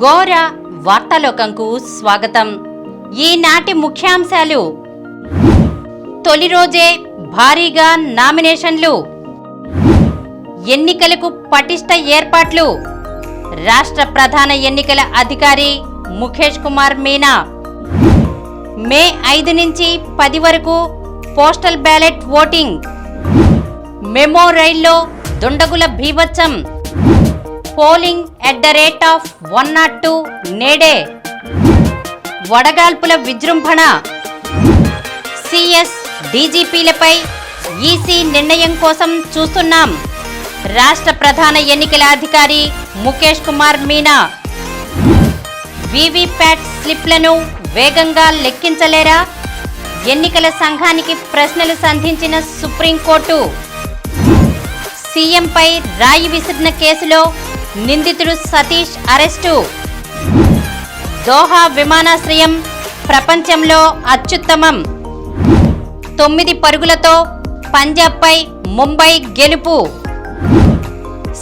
ఘోర వార్తాలోకంకు స్వాగతం. ఈనాటి ముఖ్యాంశాలు: తొలి రోజే భారీగా నామినేషన్లు, ఎన్నికలకు పటిష్ట ఏర్పాట్లు, రాష్ట్ర ప్రధాన ఎన్నికల అధికారి ముఖేష్ కుమార్ మీనా. మే 5 నుంచి 10 వరకు పోస్టల్ బ్యాలెట్ ఓటింగ్. మెమో రైల్లో దుండగుల బీభత్సం. Polling at the rate of 102 నేడే. వడగాల్పుల విజృంభణ. సిఎస్ డీజీపీలపై ఈసీ నిర్ణయం కోసం చూస్తున్నాం. రాష్ట్ర ప్రధాన ఎన్నికల అధికారి ముఖేష్ కుమార్ మీనా. వీవీప్యాట్ స్లిప్లను వేగంగా లెక్కించలేరా? ఎన్నికల సంఘానికి ప్రశ్నలు సంధించిన సుప్రీంకోర్టు. సీఎంపై రాయి విసిరిన కేసులో నిందితుడు సతీష్ అరెస్టు. దోహా విమానాశ్రయం ప్రపంచంలో అత్యుత్తమం. 9 పరుగులతో పంజాబ్పై ముంబై గెలుపు.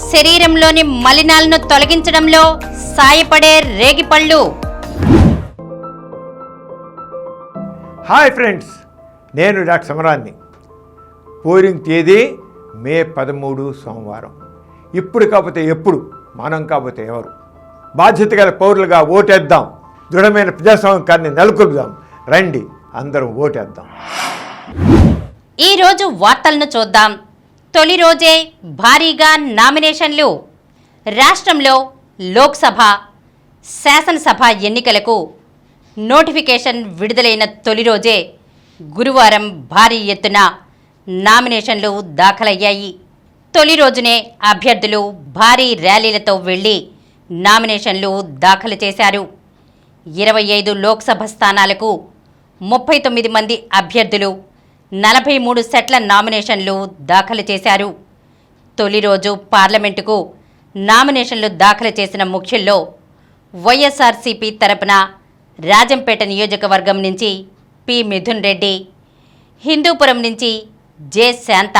శరీరంలోని మలినాలను తొలగించడంలో సాయపడే రేగిపళ్ళు. హాయ్ ఫ్రెండ్స్, నేను డాక్టర్ సమరాన్ని. పోలింగ్ తేదీ మే 13 సోమవారం. ఇప్పుడు కాకపోతే ఎప్పుడు, మనం కాకపోతే ఎవరు? బాధ్యత గల పౌరులుగా ఓటేద్దాం. దృఢమైన ప్రజాస్వామ్యాన్ని నెలకొల్పుదాం. రండి, అందరం ఓటేద్దాం. ఈరోజు వార్తలను చూద్దాం. తొలి రోజే భారీగా నామినేషన్లు. రాష్ట్రంలో లోక్సభ, శాసనసభ ఎన్నికలకు నోటిఫికేషన్ విడుదలైన తొలి రోజే గురువారం భారీ ఎత్తున నామినేషన్లు దాఖలయ్యాయి. తొలి రోజునే అభ్యర్థులు భారీ ర్యాలీలతో వెళ్లి నామినేషన్లు దాఖలు చేశారు. 25 లోక్సభ స్థానాలకు 39 మంది అభ్యర్థులు 43 సెట్ల నామినేషన్లు దాఖలు చేశారు. తొలి రోజు పార్లమెంటుకు నామినేషన్లు దాఖలు చేసిన ముఖ్యుల్లో వైఎస్ఆర్సీపీ తరపున రాజంపేట నియోజకవర్గం నుంచి పి మిథున్ రెడ్డి, హిందూపురం నుంచి జె శాంత,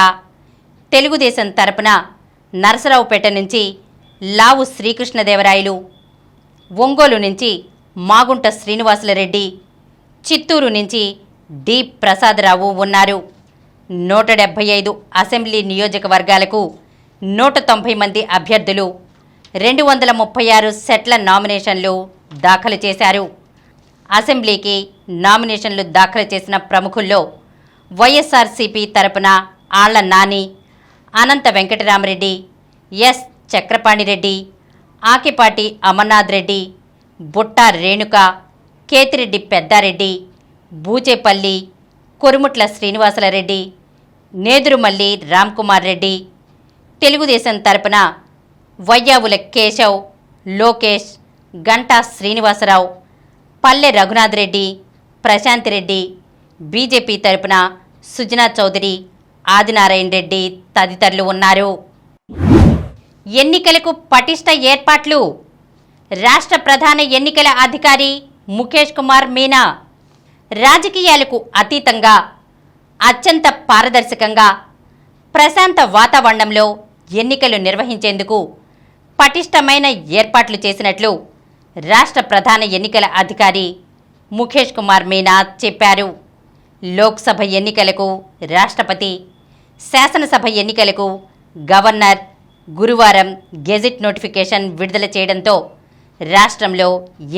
తెలుగుదేశం తరపున నరసరావుపేట నుంచి లావు శ్రీకృష్ణదేవరాయలు, ఒంగోలు నుంచి మాగుంట శ్రీనివాసులరెడ్డి, చిత్తూరు నుంచి డి ప్రసాదరావు ఉన్నారు. 175 అసెంబ్లీ నియోజకవర్గాలకు 190 మంది అభ్యర్థులు 236 సెట్ల నామినేషన్లు దాఖలు చేశారు. అసెంబ్లీకి నామినేషన్లు దాఖలు చేసిన ప్రముఖుల్లో వైఎస్ఆర్సీపీ తరపున ఆళ్ల నాని, అనంత వెంకటరామరెడ్డి, ఎస్ చక్రపాణిరెడ్డి, ఆకిపాటి అమర్నాథ్ రెడ్డి, బుట్టా రేణుక, కేతిరెడ్డి పెద్దారెడ్డి, బూచేపల్లి, కొరుముట్ల శ్రీనివాసులరెడ్డి, నేదురుమల్లి రామ్కుమార్ రెడ్డి, తెలుగుదేశం తరపున వయ్యావుల కేశవ్, లోకేష్, గంటా శ్రీనివాసరావు, పల్లె రఘునాథ్ రెడ్డి, ప్రశాంతిరెడ్డి, బీజేపీ తరపున సుజనా చౌదరి, ఆదినారాయణ రెడ్డి తదితరులు ఉన్నారు. ఎన్నికలకు పటిష్ట ఏర్పాట్లు. రాష్ట్ర ప్రధాన ఎన్నికల అధికారి ముఖేష్ కుమార్ మీనా రాజకీయాలకు అతీతంగా అత్యంత పారదర్శకంగా ప్రశాంత వాతావరణంలో ఎన్నికలు నిర్వహించేందుకు పటిష్టమైన ఏర్పాట్లు చేసినట్లు రాష్ట్ర ప్రధాన ఎన్నికల అధికారి ముఖేష్ కుమార్ మీనా చెప్పారు. లోక్సభ ఎన్నికలకు రాష్ట్రపతి, శాసనసభ ఎన్నికలకు గవర్నర్ గురువారం గెజిట్ నోటిఫికేషన్ విడుదల చేయడంతో రాష్ట్రంలో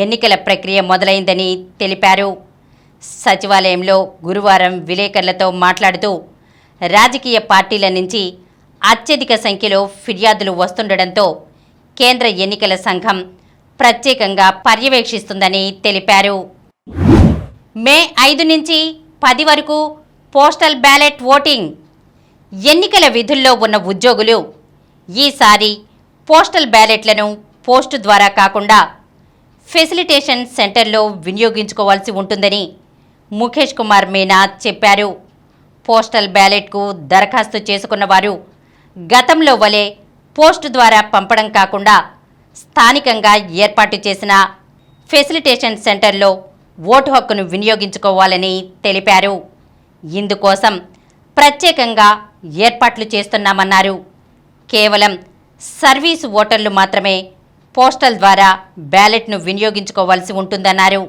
ఎన్నికల ప్రక్రియ మొదలైందని తెలిపారు. సచివాలయంలో గురువారం విలేకరులతో మాట్లాడుతూ రాజకీయ పార్టీల నుంచి అత్యధిక సంఖ్యలో ఫిర్యాదులు వస్తుండటంతో కేంద్ర ఎన్నికల సంఘం ప్రత్యేకంగా పర్యవేక్షిస్తుందని తెలిపారు. మే 5 నుంచి 10 వరకు పోస్టల్ బ్యాలెట్ ఓటింగ్. ఎన్నికల విధుల్లో ఉన్న ఉద్యోగులు ఈసారి పోస్టల్ బ్యాలెట్లను పోస్టు ద్వారా కాకుండా ఫెసిలిటేషన్ సెంటర్లో వినియోగించుకోవాల్సి ఉంటుందని ముఖేష్ కుమార్ మీనా చెప్పారు. పోస్టల్ బ్యాలెట్కు దరఖాస్తు చేసుకున్న వారు గతంలో వలె పోస్టు ద్వారా పంపడం కాకుండా స్థానికంగా ఏర్పాటు చేసిన ఫెసిలిటేషన్ సెంటర్లో ఓటు హక్కును వినియోగించుకోవాలని తెలిపారు. ఇందుకోసం ప్రత్యేకంగా ఏర్పాట్లు చేస్తున్నామన్నారు. కేవలం సర్వీసు ఓటర్లు మాత్రమే పోస్టల్ ద్వారా బ్యాలెట్ను వినియోగించుకోవాల్సి ఉంటుందన్నారు.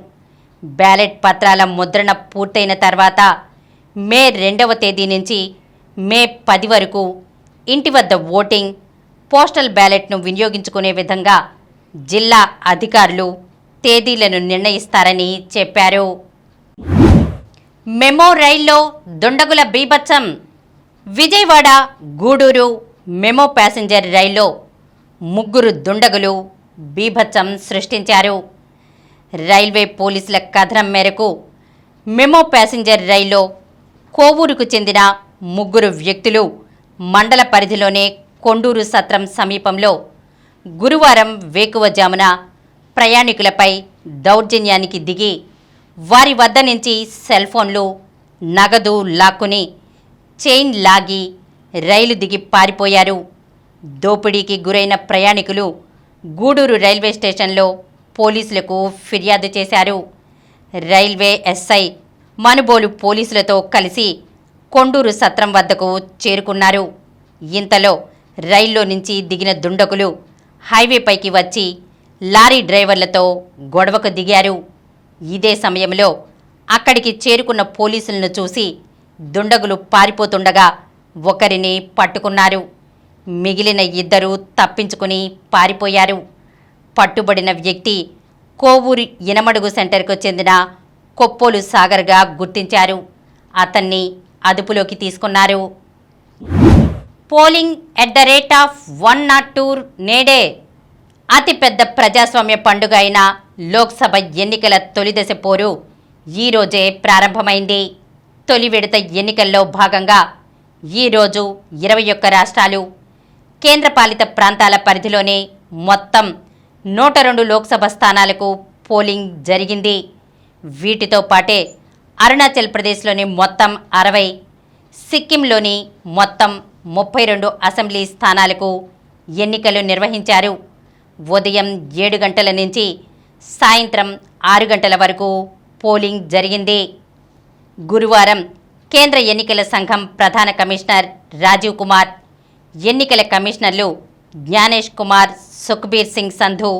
బ్యాలెట్ పత్రాల ముద్రణ పూర్తయిన తర్వాత మే 2వ తేదీ నుంచి మే 10 వరకు ఇంటి వద్ద ఓటింగ్, పోస్టల్ బ్యాలెట్ను వినియోగించుకునే విధంగా జిల్లా అధికారులు తేదీలను నిర్ణయిస్తారని చెప్పారు. మెమో రైల్లో దుండగుల బీభత్సం. విజయవాడ గూడూరు మెమో ప్యాసింజర్ రైల్లో 3 దుండగులు బీభత్సం సృష్టించారు. రైల్వే పోలీసుల కథనం మేరకు మెమో ప్యాసింజర్ రైల్లో కోవూరుకు చెందిన 3 వ్యక్తులు మండల పరిధిలోనే కొండూరు సత్రం సమీపంలో గురువారం వేకువజామున ప్రయాణికులపై దౌర్జన్యానికి దిగి వారి వద్ద నుంచి సెల్ ఫోన్లు, నగదు లాక్కుని చైన్ లాగి రైలు దిగి పారిపోయారు. దోపిడీకి గురైన ప్రయాణికులు గూడూరు రైల్వే స్టేషన్లో పోలీసులకు ఫిర్యాదు చేశారు. రైల్వే ఎస్ఐ మనుబోలు పోలీసులతో కలిసి కొండూరు సత్రం వద్దకు చేరుకున్నారు. ఇంతలో రైల్లో నుంచి దిగిన దుండగులు హైవేపైకి వచ్చి లారీ డ్రైవర్లతో గొడవకు దిగారు. ఇదే సమయంలో అక్కడికి చేరుకున్న పోలీసులను చూసి దుండగులు పారిపోతుండగా ఒకరిని పట్టుకున్నారు. మిగిలిన 2 తప్పించుకుని పారిపోయారు. పట్టుబడిన వ్యక్తి కోవూరు ఇనమడుగు సెంటర్కు చెందిన కొప్పోలు సాగర్గా గుర్తించారు. అతన్ని అదుపులోకి తీసుకున్నారు. Polling at the rate of 102 నేడే. అతిపెద్ద ప్రజాస్వామ్య పండుగ అయిన లోక్సభ ఎన్నికల తొలిదశ పోరు ఈరోజే ప్రారంభమైంది. తొలి విడత ఎన్నికల్లో భాగంగా ఈరోజు 21 రాష్ట్రాలు, కేంద్రపాలిత ప్రాంతాల పరిధిలోనే మొత్తం 102 లోక్సభ స్థానాలకు పోలింగ్ జరిగింది. వీటితో పాటే అరుణాచల్ ప్రదేశ్లోని మొత్తం 60, సిక్కింలోని మొత్తం 32 అసెంబ్లీ స్థానాలకు ఎన్నికలు నిర్వహించారు. ఉదయం 7 గంటల నుంచి సాయంత్రం 6 గంటల వరకు పోలింగ్ జరిగింది. గురువారం కేంద్ర ఎన్నికల సంఘం ప్రధాన కమిషనర్ రాజీవ్ కుమార్, ఎన్నికల కమిషనర్లు జ్ఞానేష్ కుమార్, సుఖ్బీర్ సింగ్ సంధు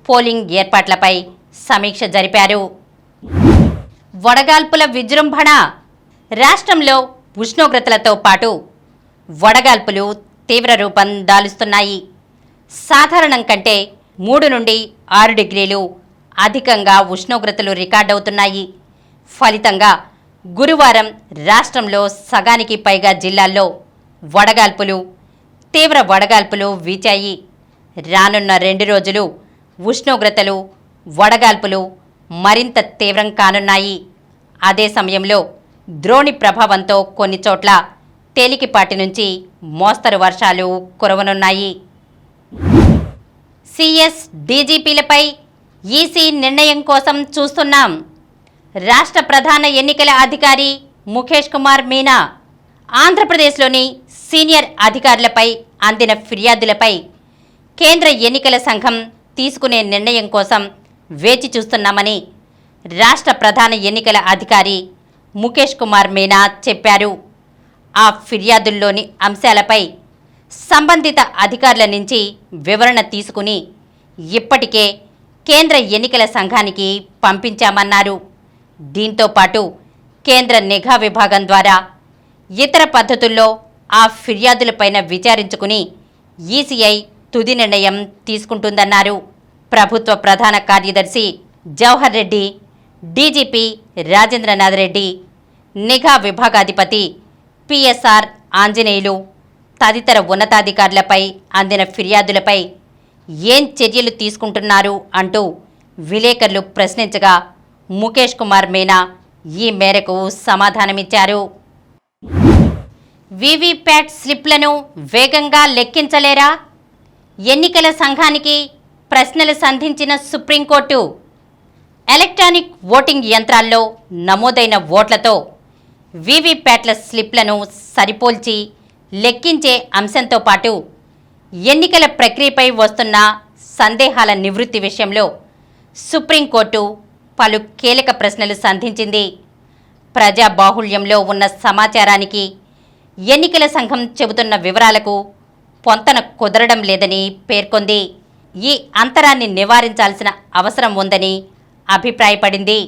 పోలింగ్ ఏర్పాట్లపై సమీక్ష జరిపారు. వడగాల్పుల విజృంభణ. రాష్ట్రంలో ఉష్ణోగ్రతలతో పాటు వడగాల్పులు తీవ్ర రూపం దాలుస్తున్నాయి. సాధారణం కంటే 3 నుండి 6 డిగ్రీలు అధికంగా ఉష్ణోగ్రతలు రికార్డవుతున్నాయి. ఫలితంగా గురువారం రాష్ట్రంలో సగానికి పైగా జిల్లాల్లో తీవ్ర వడగాల్పులు వీచాయి. రానున్న 2 రోజులు ఉష్ణోగ్రతలు, వడగాల్పులు మరింత తీవ్రం కానున్నాయి. అదే సమయంలో ద్రోణి ప్రభావంతో కొన్ని చోట్ల తేలికపాటి నుంచి మోస్తరు వర్షాలు కురవనున్నాయి. సిఎస్, డీజీపీలపై ఈసీ నిర్ణయం కోసం చూస్తున్నాం. రాష్ట్ర ప్రధాన ఎన్నికల అధికారి ముఖేష్ కుమార్ మీనా ఆంధ్రప్రదేశ్లోని సీనియర్ అధికారులపై అందిన ఫిర్యాదులపై కేంద్ర ఎన్నికల సంఘం తీసుకునే నిర్ణయం కోసం వేచి చూస్తున్నామని రాష్ట్ర ప్రధాన ఎన్నికల అధికారి ముఖేష్ కుమార్ మీనా చెప్పారు. ఆ ఫిర్యాదుల్లోని అంశాలపై సంబంధిత అధికారుల నుంచి వివరణ తీసుకుని ఇప్పటికే కేంద్ర ఎన్నికల సంఘానికి పంపించామన్నారు. దీంతో పాటు కేంద్ర నిఘా విభాగం ద్వారా ఇతర పద్ధతుల్లో ఆ ఫిర్యాదులపైన విచారించుకుని ఈసీఐ తుది నిర్ణయం తీసుకుంటుందన్నారు. ప్రభుత్వ ప్రధాన కార్యదర్శి జవహర్ రెడ్డి, డీజీపీ రాజేంద్రనాథ్ రెడ్డి, నిఘా విభాగాధిపతి పిఎస్ఆర్ ఆంజనేయులు తదితర ఉన్నతాధికారులపై అందిన ఫిర్యాదులపై ఏం చర్యలు తీసుకుంటున్నారు అంటూ విలేకరులు ప్రశ్నించగా ముఖేష్ కుమార్ మీనా ఈ మేరకు సమాధానమిచ్చారు. వీవీప్యాట్ స్లిప్లను వేగంగా లెక్కించలేరా? ఎన్నికల సంఘానికి ప్రశ్నలు సంధించిన సుప్రీంకోర్టు. ఎలక్ట్రానిక్ ఓటింగ్ యంత్రాల్లో నమోదైన ఓట్లతో వీవీప్యాట్ల స్లిప్లను సరిపోల్చి లెక్కించే అంశంతో పాటు ఎన్నికల ప్రక్రియపై వస్తున్న సందేహాల నివృత్తి విషయంలో సుప్రీంకోర్టు పలు కీలక ప్రశ్నలు సంధించింది. ప్రజాబాహుళ్యంలో ఉన్న సమాచారానికి ఎన్నికల సంఘం చెబుతున్న వివరాలకు పొంతన కుదరడం లేదని పేర్కొంది. ఈ అంతరాన్ని నివారించాల్సిన అవసరం ఉందని అభిప్రాయపడింది.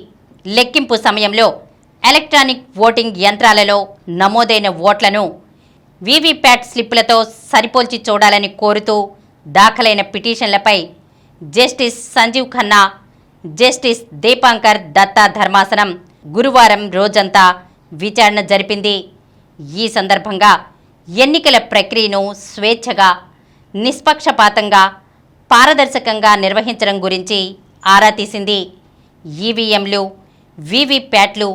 లెక్కింపు సమయంలో ఎలక్ట్రానిక్ ఓటింగ్ యంత్రాలలో నమోదైన ఓట్లను వీవీప్యాట్ స్లిప్పులతో సరిపోల్చి చూడాలని కోరుతూ దాఖలైన పిటిషన్లపై జస్టిస్ సంజీవ్ ఖన్నా, జస్టిస్ దీపాంకర్ దత్తా ధర్మాసనం గురువారం రోజంతా విచారణ జరిపింది. ఈ సందర్భంగా ఎన్నికల ప్రక్రియను స్వేచ్ఛగా, నిష్పక్షపాతంగా, పారదర్శకంగా నిర్వహించడం గురించి ఆరా తీసింది. ఈవీఎంలు, వీవీప్యాట్లు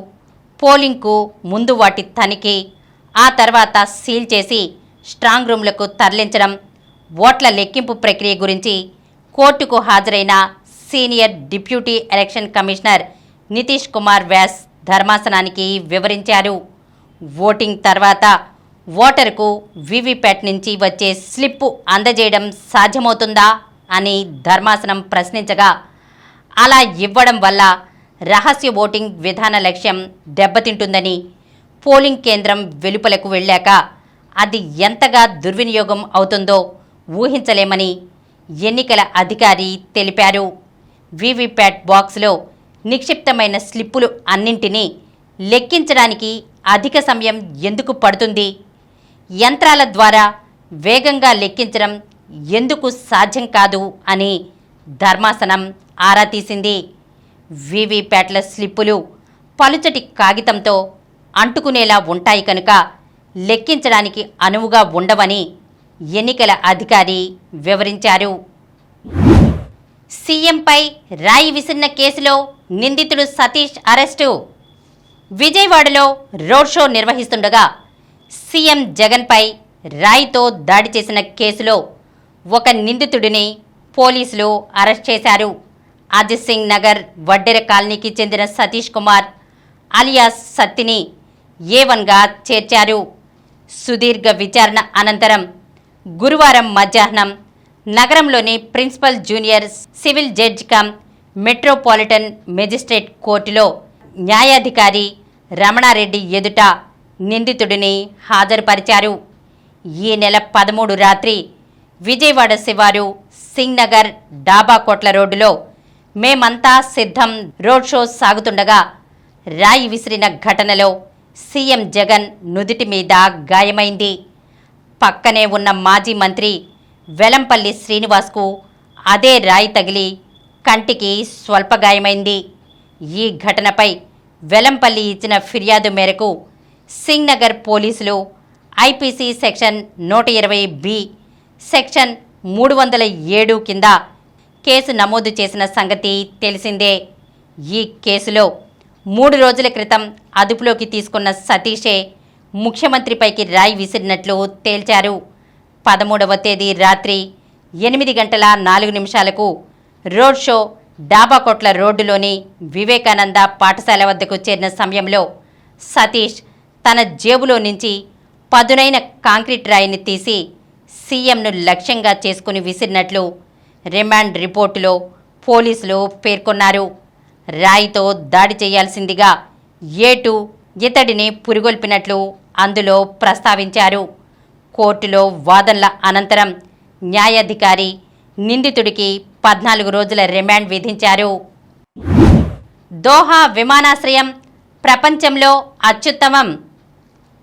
పోలింగ్కు ముందు వాటి తనిఖీ, ఆ తర్వాత సీల్ చేసి స్ట్రాంగ్ రూమ్లకు తరలించడం, ఓట్ల లెక్కింపు ప్రక్రియ గురించి కోర్టుకు హాజరైన senior deputy election commissioner Nitish Kumar Vyas ధర్మాసనానికి వివరించారు. ఓటింగ్ తర్వాత ఓటరుకు వీవీప్యాట్ నుంచి వచ్చే స్లిప్పు అందజేయడం సాధ్యమవుతుందా అని ధర్మాసనం ప్రశ్నించగా, అలా ఇవ్వడం వల్ల రహస్య ఓటింగ్ విధాన లక్ష్యం దెబ్బతింటుందని, పోలింగ్ కేంద్రం వెలుపలకు వెళ్ళాక అది ఎంతగా దుర్వినియోగం అవుతుందో ఊహించలేమని ఎన్నికల అధికారి తెలిపారు. వీవీప్యాట్ బాక్స్లో నిక్షిప్తమైన స్లిప్పులు అన్నింటినీ లెక్కించడానికి అధిక సమయం ఎందుకు పడుతుంది? యంత్రాల ద్వారా వేగంగా లెక్కించడం ఎందుకు సాధ్యం కాదు అని ధర్మాసనం ఆరా తీసింది. వీవీప్యాట్ల స్లిప్పులు పలుచటి కాగితంతో అంటుకునేలా ఉంటాయి కనుక లెక్కించడానికి అనువుగా ఉండవని ఎన్నికల అధికారి వివరించారు. సీఎంపై రాయి విసిరిన కేసులో నిందితుడు సతీష్ అరెస్టు. విజయవాడలో రోడ్ షో నిర్వహిస్తుండగా సీఎం జగన్పై రాయితో దాడి చేసిన కేసులో ఒక నిందితుడిని పోలీసులు అరెస్ట్ చేశారు. అజిత్ సింగ్ నగర్ వడ్డెర కాలనీకి చెందిన సతీష్ కుమార్ అలియాస్ సత్తిని A1గా చేర్చారు. సుదీర్ఘ విచారణ అనంతరం గురువారం మధ్యాహ్నం నగరంలోని principal junior civil judge cum metropolitan magistrate కోర్టులో న్యాయాధికారి రమణారెడ్డి ఎదుట నిందితుడిని హాజరుపరిచారు. ఈ నెల 13 రాత్రి విజయవాడ శివారు సింగ్ నగర్ డాబాకోట్ల రోడ్డులో మేమంతా సిద్ధం రోడ్ షో సాగుతుండగా రాయి విసిరిన ఘటనలో సీఎం జగన్ నుదిటి మీద గాయమైంది. పక్కనే ఉన్న మాజీ మంత్రి వెలంపల్లి శ్రీనివాస్కు అదే రాయి తగిలి కంటికి స్వల్ప గాయమైంది. ఈ ఘటనపై వెలంపల్లి ఇచ్చిన ఫిర్యాదు మేరకు సింగ్ నగర్ పోలీసులు ఐపీసీ సెక్షన్ 120B, సెక్షన్ 307 కింద కేసు నమోదు చేసిన సంగతి తెలిసిందే. ఈ కేసులో 3 రోజుల క్రితం అదుపులోకి తీసుకున్న సతీషే ముఖ్యమంత్రిపైకి రాయి విసిరినట్లు తేల్చారు. 13వ తేదీ రాత్రి 8:04 రోడ్ షో డాబాకోట్ల రోడ్డులోని వివేకానంద పాఠశాల వద్దకు చేరిన సమయంలో సతీష్ తన జేబులో నుంచి పదునైన కాంక్రీట్ రాయిని తీసి సీఎంను లక్ష్యంగా చేసుకుని విసిరినట్లు రిమాండ్ రిపోర్టులో పోలీసులు పేర్కొన్నారు. రాయితో దాడి చేయాల్సిందిగా A2 ఇతడిని పురిగొల్పినట్లు అందులో ప్రస్తావించారు. కోర్టులో వాదనల అనంతరం న్యాయాధికారి నిందితుడికి 14 రోజుల రిమాండ్ విధించారు. దోహా విమానాశ్రయం ప్రపంచంలో అత్యుత్తమం.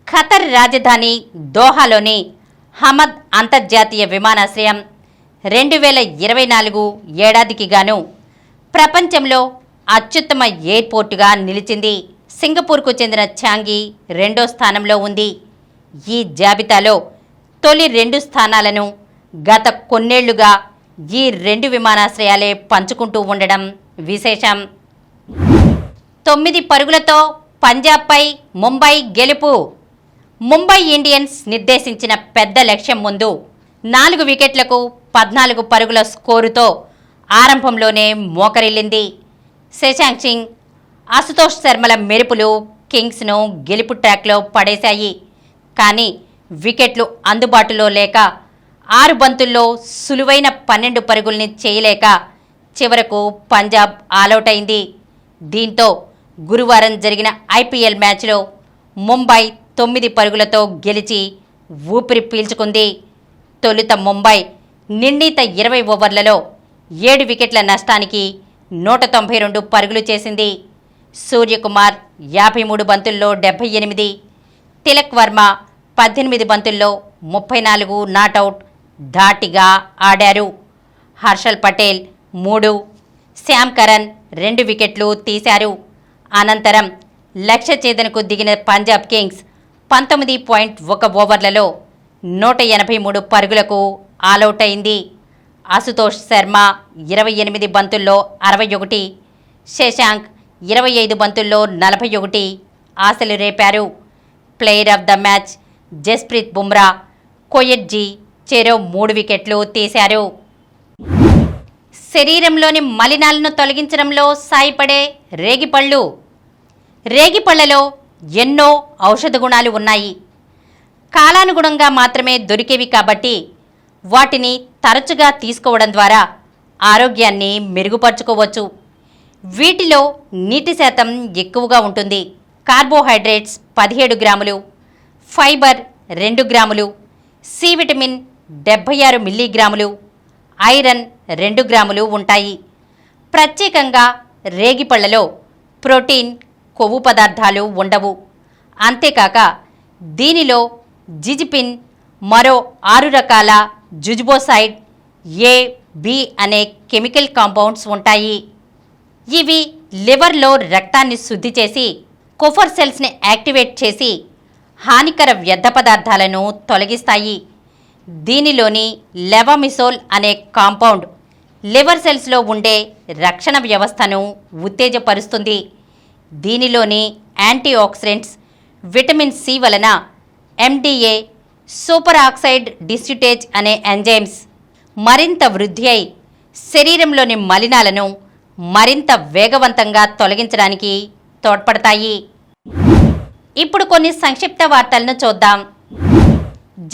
ఖతర్ రాజధాని దోహాలోని హమద్ అంతర్జాతీయ విమానాశ్రయం 2024 ఏడాదికి గాను ప్రపంచంలో అత్యుత్తమ ఎయిర్పోర్టుగా నిలిచింది. సింగపూర్కు చెందిన చాంగి 2వ స్థానంలో ఉంది. ఈ జాబితాలో తొలి 2 స్థానాలను గత కొన్నేళ్లుగా ఈ 2 విమానాశ్రయాలే పంచుకుంటూ ఉండడం విశేషం. 9 పరుగులతో పంజాబ్పై ముంబై గెలుపు. ముంబై ఇండియన్స్ నిర్దేశించిన పెద్ద లక్ష్యం ముందు 4 వికెట్లకు 14 పరుగుల స్కోరుతో ఆరంభంలోనే మోకరిల్లింది. శశాంక్ సింగ్, అశుతోష్ శర్మల మెరుపులు కింగ్స్ను గెలుపు ట్రాక్లో పడేశాయి. కానీ వికెట్లు అందుబాటులో లేక 6 బంతుల్లో సులువైన 12 పరుగుల్ని చేయలేక చివరకు పంజాబ్ ఆలౌట్ అయింది. దీంతో గురువారం జరిగిన ఐపీఎల్ మ్యాచ్లో ముంబై 9 పరుగులతో గెలిచి ఊపిరి పీల్చుకుంది. తొలుత ముంబై నిర్ణీత 20 ఓవర్లలో 7 వికెట్ల నష్టానికి 192 పరుగులు చేసింది. సూర్యకుమార్ 53 బంతుల్లో 78, తిలక్ వర్మ 18 బంతుల్లో 34 నాటౌట్ ధాటిగా ఆడారు. హర్షల్ పటేల్ 3, శ్యామ్ కరణ్ 2 వికెట్లు తీశారు. అనంతరం లక్ష్య ఛేదనకు దిగిన పంజాబ్ కింగ్స్ 19.1 ఓవర్లలో 183 పరుగులకు ఆలౌట్ అయింది. అశుతోష్ శర్మ 28 బంతుల్లో 61, శశాంక్ 25 బంతుల్లో 41 ఆశలు రేపారు. Player of the match Jasprit Bumrah, Coetzee చెరో 3 వికెట్లు తీశారు. శరీరంలోని మలినాలను తొలగించడంలో సాయపడే రేగిపళ్ళు. రేగిపళ్లలో ఎన్నో ఔషధ గుణాలు ఉన్నాయి. కాలానుగుణంగా మాత్రమే దొరికేవి కాబట్టి వాటిని తరచుగా తీసుకోవడం ద్వారా ఆరోగ్యాన్ని మెరుగుపరుచుకోవచ్చు. వీటిలో నీటి శాతం ఎక్కువగా ఉంటుంది. కార్బోహైడ్రేట్స్ 17 గ్రాములు, ఫైబర్ 2 గ్రాములు, సి విటమిన్ 76 మిల్లీగ్రాములు, ఐరన్ 2 గ్రాములు ఉంటాయి. ప్రత్యేకంగా రేగిపళ్లలో ప్రోటీన్, కొవ్వు పదార్థాలు ఉండవు. అంతేకాక దీనిలో జిజిపిన్, మరో 6 రకాల జుజుబోసైడ్ ఏ, బి అనే కెమికల్ కాంపౌండ్స్ ఉంటాయి. ఇవి లివర్లో రక్తాన్ని శుద్ధి చేసి కొఫర్ సెల్స్ని యాక్టివేట్ చేసి హానికర వ్యర్థ పదార్థాలను తొలగిస్తాయి. దీనిలోని లెవామిసోల్ అనే కాంపౌండ్ లివర్ సెల్స్లో ఉండే రక్షణ వ్యవస్థను ఉత్తేజపరుస్తుంది. దీనిలోని యాంటీ ఆక్సిడెంట్స్, విటమిన్ సి వలన ఎండిఏ, సూపర్ ఆక్సైడ్ డిస్ట్యూటేజ్ అనే ఎంజైమ్స్ మరింత వృద్ధి అయి శరీరంలోని మలినాలను మరింత వేగవంతంగా తొలగించడానికి తోడ్పడతాయి. ఇప్పుడు కొన్ని సంక్షిప్త వార్తలను చూద్దాం.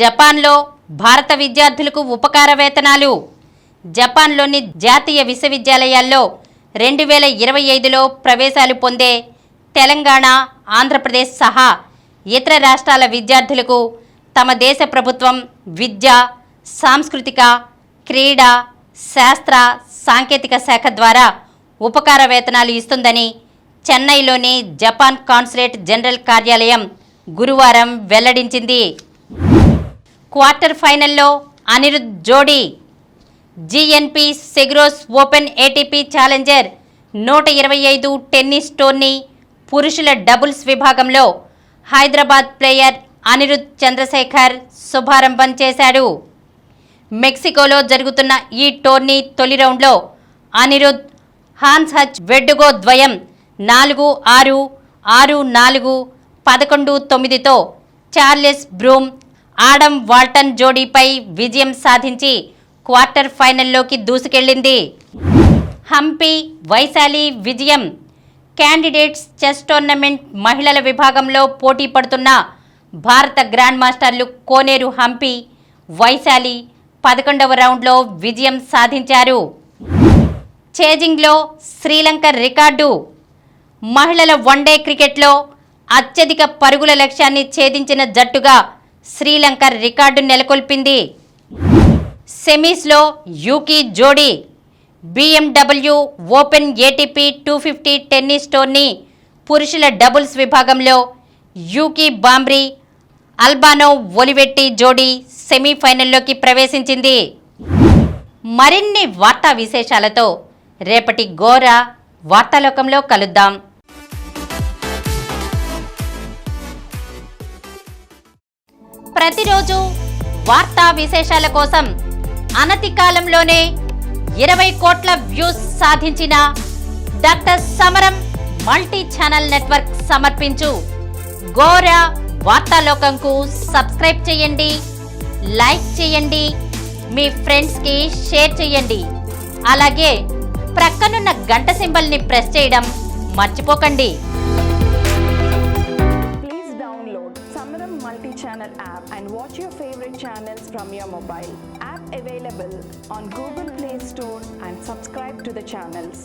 జపాన్లో భారత విద్యార్థులకు ఉపకార వేతనాలు. జపాన్లోని జాతీయ విశ్వవిద్యాలయాల్లో 2025లో ప్రవేశాలు పొందే తెలంగాణ, ఆంధ్రప్రదేశ్ సహా ఇతర రాష్ట్రాల విద్యార్థులకు తమ దేశ ప్రభుత్వం విద్య, సాంస్కృతిక, క్రీడా, శాస్త్ర, సాంకేతిక శాఖ ద్వారా ఉపకార వేతనాలు ఇస్తుందని చెన్నైలోని జపాన్ కాన్సులేట్ జనరల్ కార్యాలయం గురువారం వెల్లడించింది. క్వార్టర్ ఫైనల్లో అనిరుద్ జోడీ GNP Segros open ATP challenger 125 tennis tourney పురుషుల డబుల్స్ విభాగంలో హైదరాబాద్ ప్లేయర్ అనిరుద్ చంద్రశేఖర్ శుభారంభం చేశాడు. మెక్సికోలో జరుగుతున్న ఈ టోర్నీ తొలి రౌండ్లో అనిరుద్ హాన్స్ హచ్ వెడ్డుగో ద్వయం 4-6, 6-4, 11-9తో చార్లెస్ బ్రూమ్, ఆడమ్ వాల్టన్ జోడీపై విజయం సాధించి క్వార్టర్ ఫైనల్లోకి దూసుకెళ్లింది. హంపి వైశాలి విజయం. క్యాండిడేట్స్ చెస్ టోర్నమెంట్ మహిళల విభాగంలో పోటీ పడుతున్న భారత గ్రాండ్ మాస్టర్లు కోనేరు హంపి, వైశాలి 11వ రౌండ్లో విజయం సాధించారు. చేజింగ్లో శ్రీలంక రికార్డు. మహిళల వన్డే క్రికెట్లో అత్యధిక పరుగుల లక్ష్యాన్ని ఛేదించిన జట్టుగా శ్రీలంక రికార్డు నెలకొల్పింది. సెమీస్లో యూకీ జోడీ BMW open ATP 250 tennis tourney పురుషుల డబుల్స్ విభాగంలో యూకీ బాంబ్రీ, అల్బానో ఒలివెట్టి జోడీ సెమీఫైనల్లోకి ప్రవేశించింది. మరిన్ని వార్తా విశేషాలతో రేపటి గోరా వార్తాలోకంలో కలుద్దాం. ప్రతిరోజు వార్తా విశేషాల కోసం అనతి కాలంలోనే 20 కోట్ల వ్యూస్ సాధించిన డాక్టర్ సమరం మల్టీ ఛానల్ నెట్వర్క్ సమర్పించు గోరా వార్తాలోకంకు సబ్స్క్రైబ్ చేయండి, లైక్ చేయండి, మీ ఫ్రెండ్స్కి షేర్ చేయండి. అలాగే ప్రక్కనున్న గంట సింబల్ని ప్రెస్ చేయడం మర్చిపోకండి. Please download Samaram multi-channel app and watch your favorite channels from your mobile. App available on Google Play Store and subscribe to the channels.